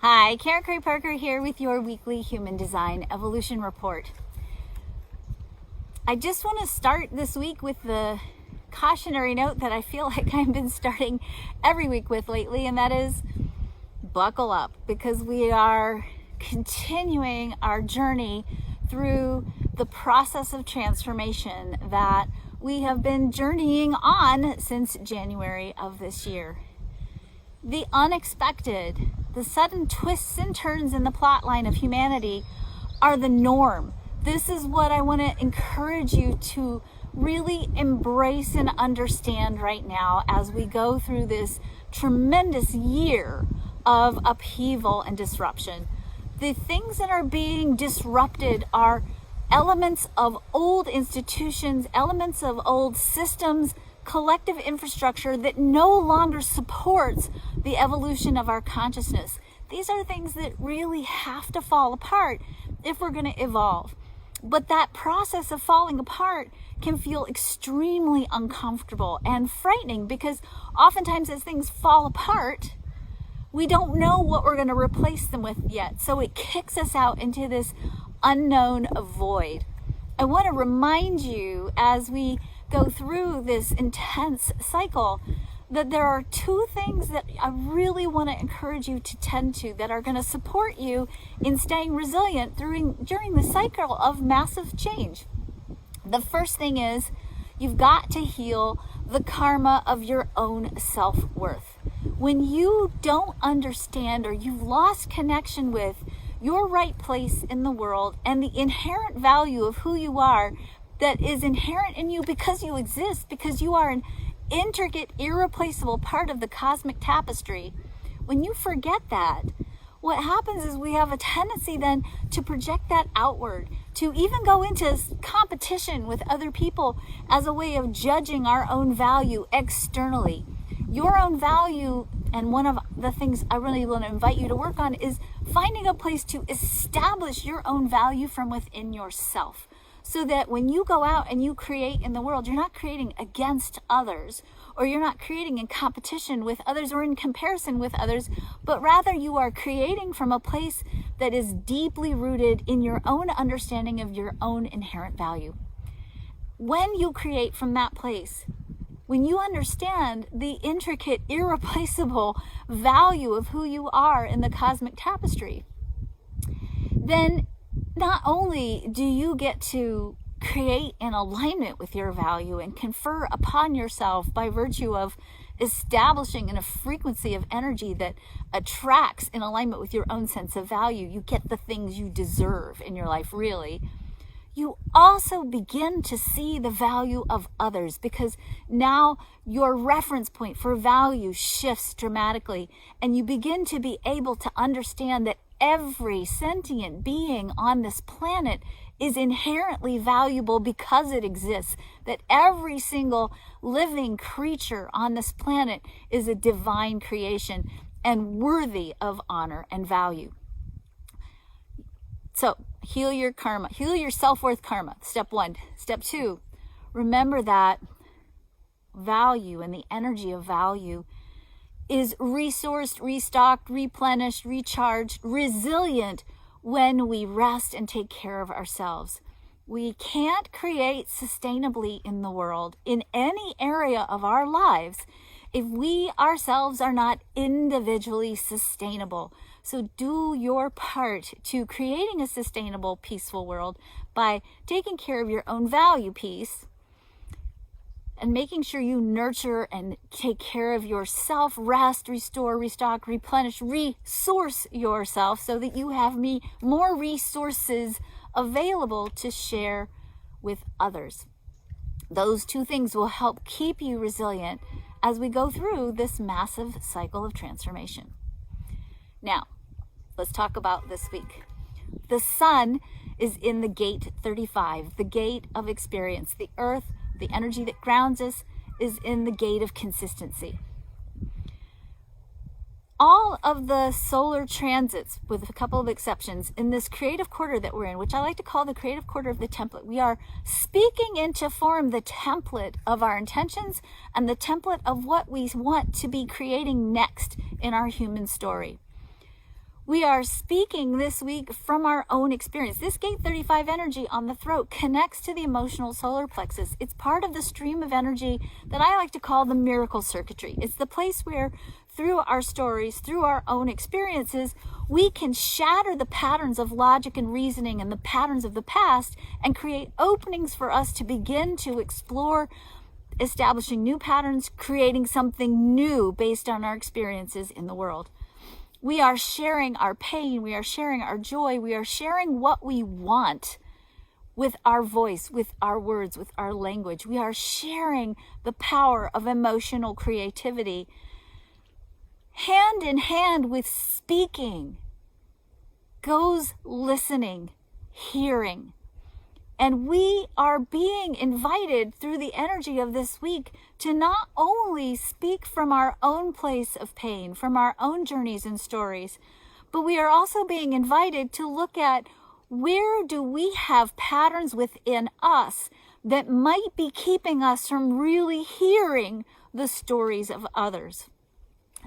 Hi, Karen Curry Parker here with your weekly Human Design Evolution Report. I just want to start this week with the cautionary note that I feel like I've been starting every week with lately, and that is buckle up, because we are continuing our journey through the process of transformation that we have been journeying on since January of this year. The unexpected, the sudden twists and turns in the plot line of humanity are the norm. This is what I want to encourage you to really embrace and understand right now as we go through this tremendous year of upheaval and disruption. The things that are being disrupted are elements of old institutions, elements of old systems, collective infrastructure that no longer supports the evolution of our consciousness. These are things that really have to fall apart if we're going to evolve. But that process of falling apart can feel extremely uncomfortable and frightening, because oftentimes as things fall apart, we don't know what we're going to replace them with yet. So it kicks us out into this unknown void. I want to remind you, as we go through this intense cycle, that there are two things that I really want to encourage you to tend to that are going to support you in staying resilient during the cycle of massive change. The first thing is you've got to heal the karma of your own self-worth. When you don't understand, or you've lost connection with your right place in the world and the inherent value of who you are, that is inherent in you because you exist, because you are an intricate, irreplaceable part of the cosmic tapestry. When you forget that, what happens is we have a tendency then to project that outward, to even go into competition with other people as a way of judging our own value externally. Your own value, and one of the things I really want to invite you to work on, is finding a place to establish your own value from within yourself. So that when you go out and you create in the world, you're not creating against others, or you're not creating in competition with others or in comparison with others, but rather you are creating from a place that is deeply rooted in your own understanding of your own inherent value. When you create from that place, when you understand the intricate, irreplaceable value of who you are in the cosmic tapestry, then not only do you get to create in alignment with your value and confer upon yourself by virtue of establishing in a frequency of energy that attracts in alignment with your own sense of value, you get the things you deserve in your life, really. You also begin to see the value of others, because now your reference point for value shifts dramatically, and you begin to be able to understand that every sentient being on this planet is inherently valuable because it exists, that every single living creature on this planet is a divine creation and worthy of honor and value. So heal your karma, heal your self-worth karma. Step one. Step two, remember that value and the energy of value is resourced, restocked, replenished, recharged, resilient when we rest and take care of ourselves. We can't create sustainably in the world, in any area of our lives, if we ourselves are not individually sustainable. So do your part to creating a sustainable, peaceful world by taking care of your own value piece, and making sure you nurture and take care of yourself, rest, restore, restock, replenish, resource yourself so that you have more resources available to share with others. Those two things will help keep you resilient as we go through this massive cycle of transformation. Now, let's talk about this week. The sun is in the gate 35, the gate of experience. The earth, the energy that grounds us, is in the gate of consistency. All of the solar transits, with a couple of exceptions, in this creative quarter that we're in, which I like to call the creative quarter of the template, we are speaking into form the template of our intentions and the template of what we want to be creating next in our human story. We are speaking this week from our own experience. This gate 35 energy on the throat connects to the emotional solar plexus. It's part of the stream of energy that I like to call the miracle circuitry. It's the place where through our stories, through our own experiences, we can shatter the patterns of logic and reasoning and the patterns of the past and create openings for us to begin to explore establishing new patterns, creating something new based on our experiences in the world. We are sharing our pain, we are sharing our joy, we are sharing what we want with our voice, with our words, with our language. We are sharing the power of emotional creativity. Hand in hand with speaking goes listening, hearing. And we are being invited through the energy of this week to not only speak from our own place of pain, from our own journeys and stories, but we are also being invited to look at where do we have patterns within us that might be keeping us from really hearing the stories of others.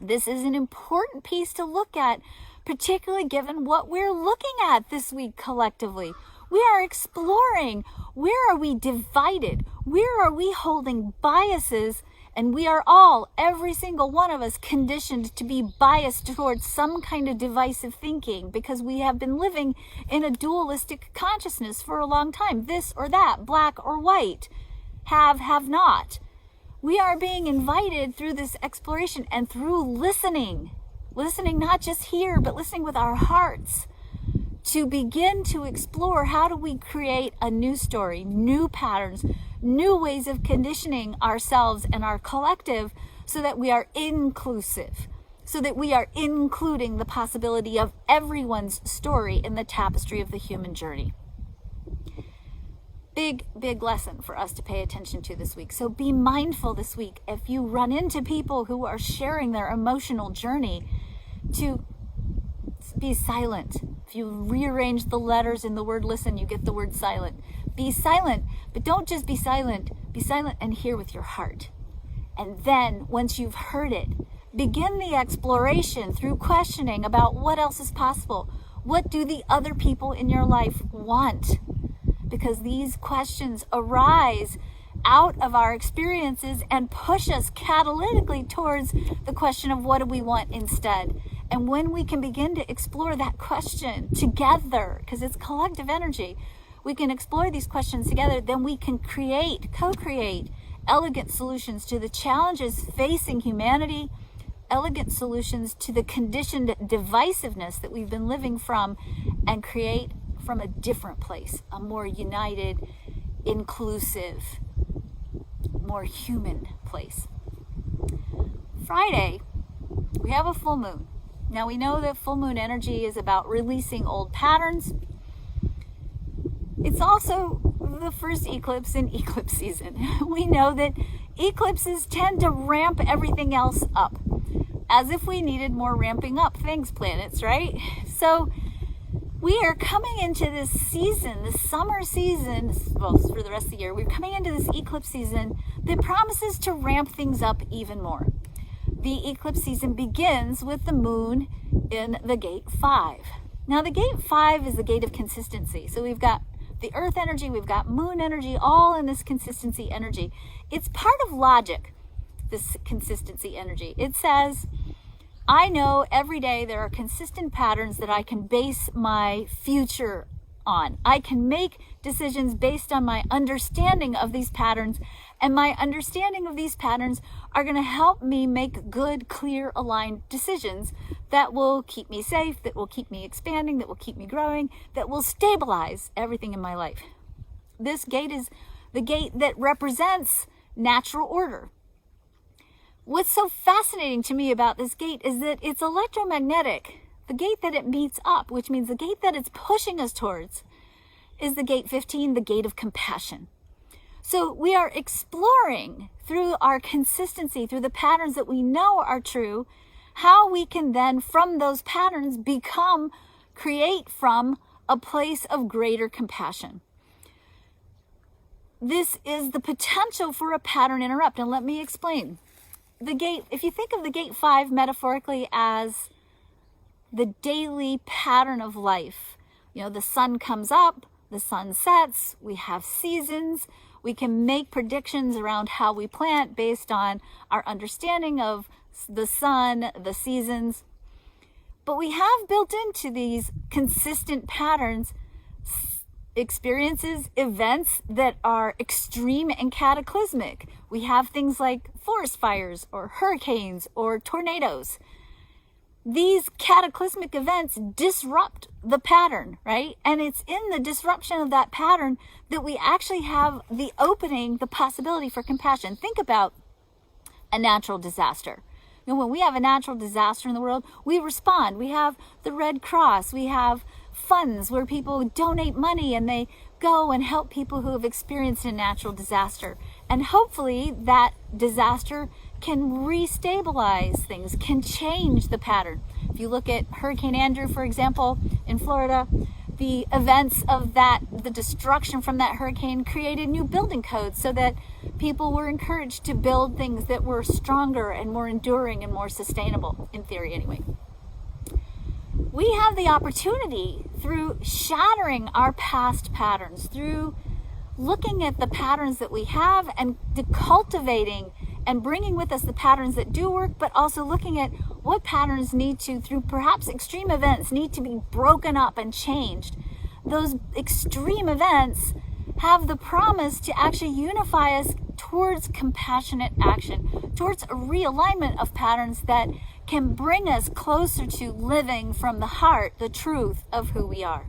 This is an important piece to look at, particularly given what we're looking at this week collectively. We are exploring, where are we divided? Where are we holding biases? And we are all, every single one of us, conditioned to be biased towards some kind of divisive thinking because we have been living in a dualistic consciousness for a long time. This or that, black or white, have not. We are being invited through this exploration and through listening not just here, but listening with our hearts, to begin to explore how do we create a new story, new patterns, new ways of conditioning ourselves and our collective so that we are inclusive, so that we are including the possibility of everyone's story in the tapestry of the human journey. Big lesson for us to pay attention to this week. So be mindful this week if you run into people who are sharing their emotional journey to be silent. If you rearrange the letters in the word listen, you get the word silent. Be silent, but don't just be silent and hear with your heart. And then once you've heard it, begin the exploration through questioning about what else is possible. What do the other people in your life want? Because these questions arise out of our experiences and push us catalytically towards the question of what do we want instead. And when we can begin to explore that question together, because it's collective energy, we can explore these questions together, then we can co-create elegant solutions to the challenges facing humanity, elegant solutions to the conditioned divisiveness that we've been living from, and create from a different place, a more united, inclusive, more human place. Friday, we have a full moon. Now we know that full moon energy is about releasing old patterns. It's also the first eclipse in eclipse season. We know that eclipses tend to ramp everything else up, as if we needed more ramping up. Thanks, planets, right? So we are coming into this season, this summer season, well, for the rest of the year, we're coming into this eclipse season that promises to ramp things up even more. The eclipse season begins with the moon in the gate 5. Now, the gate 5 is the gate of consistency. So we've got the earth energy, we've got moon energy, all in this consistency energy. It's part of logic, this consistency energy. It says, I know every day there are consistent patterns that I can base my future on. I can make decisions based on my understanding of these patterns, and my understanding of these patterns are going to help me make good, clear, aligned decisions that will keep me safe, that will keep me expanding, that will keep me growing, that will stabilize everything in my life. This gate is the gate that represents natural order. What's so fascinating to me about this gate is that it's electromagnetic. The gate that it meets up, which means the gate that it's pushing us towards, is the gate 15, the gate of compassion. So we are exploring through our consistency, through the patterns that we know are true, how we can then, from those patterns, create from a place of greater compassion. This is the potential for a pattern interrupt. And let me explain. The gate, if you think of the gate 5 metaphorically as the daily pattern of life. You know, the sun comes up, the sun sets, we have seasons. We can make predictions around how we plant based on our understanding of the sun, the seasons. But we have built into these consistent patterns experiences, events that are extreme and cataclysmic. We have things like forest fires or hurricanes or tornadoes. These cataclysmic events disrupt the pattern, right? And it's in the disruption of that pattern that we actually have the opening, the possibility for compassion. Think about a natural disaster. You know, when we have a natural disaster in the world, we respond. We have the Red Cross. We have funds where people donate money and they go and help people who have experienced a natural disaster. And hopefully that disaster can restabilize things, can change the pattern. If you look at Hurricane Andrew, for example, in Florida, the events of that, the destruction from that hurricane created new building codes so that people were encouraged to build things that were stronger and more enduring and more sustainable, in theory anyway. We have the opportunity through shattering our past patterns, through looking at the patterns that we have and cultivating and bringing with us the patterns that do work, but also looking at what patterns need to, through perhaps extreme events, need to be broken up and changed. Those extreme events have the promise to actually unify us towards compassionate action, towards a realignment of patterns that can bring us closer to living from the heart, the truth of who we are.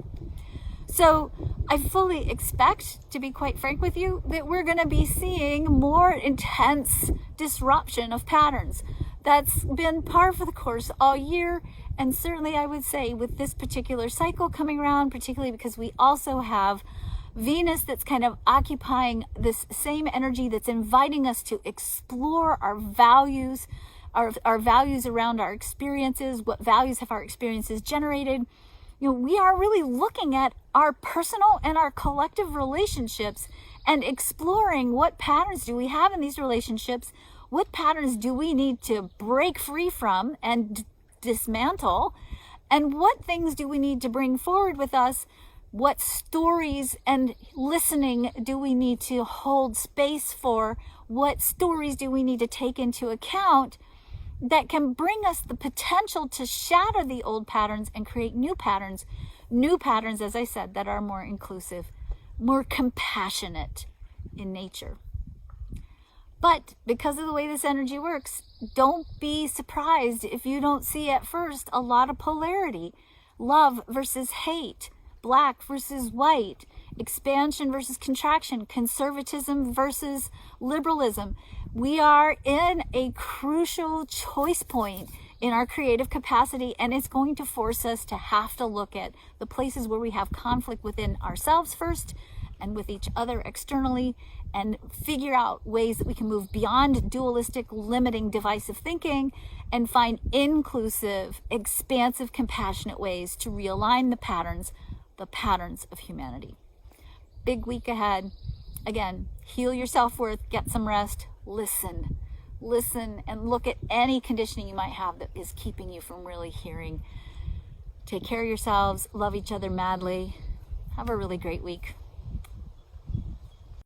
So I fully expect, to be quite frank with you, that we're going to be seeing more intense disruption of patterns. That's been par for the course all year. And certainly I would say with this particular cycle coming around, particularly because we also have Venus that's kind of occupying this same energy that's inviting us to explore our values, our values around our experiences, what values have our experiences generated. You know, we are really looking at our personal and our collective relationships and exploring what patterns do we have in these relationships, what patterns do we need to break free from and dismantle, and what things do we need to bring forward with us, what stories and listening do we need to hold space for, what stories do we need to take into account that can bring us the potential to shatter the old patterns and create new patterns, as I said, that are more inclusive, more compassionate in nature. But because of the way this energy works, don't be surprised if you don't see at first a lot of polarity, love versus hate, black versus white, expansion versus contraction, conservatism versus liberalism. We are in a crucial choice point in our creative capacity, and it's going to force us to have to look at the places where we have conflict within ourselves first and with each other externally, and figure out ways that we can move beyond dualistic, limiting, divisive thinking and find inclusive, expansive, compassionate ways to realign the patterns of humanity. Big week ahead. Again, heal your self-worth, get some rest, listen, and look at any conditioning you might have that is keeping you from really hearing. Take care of yourselves, love each other madly. Have a really great week.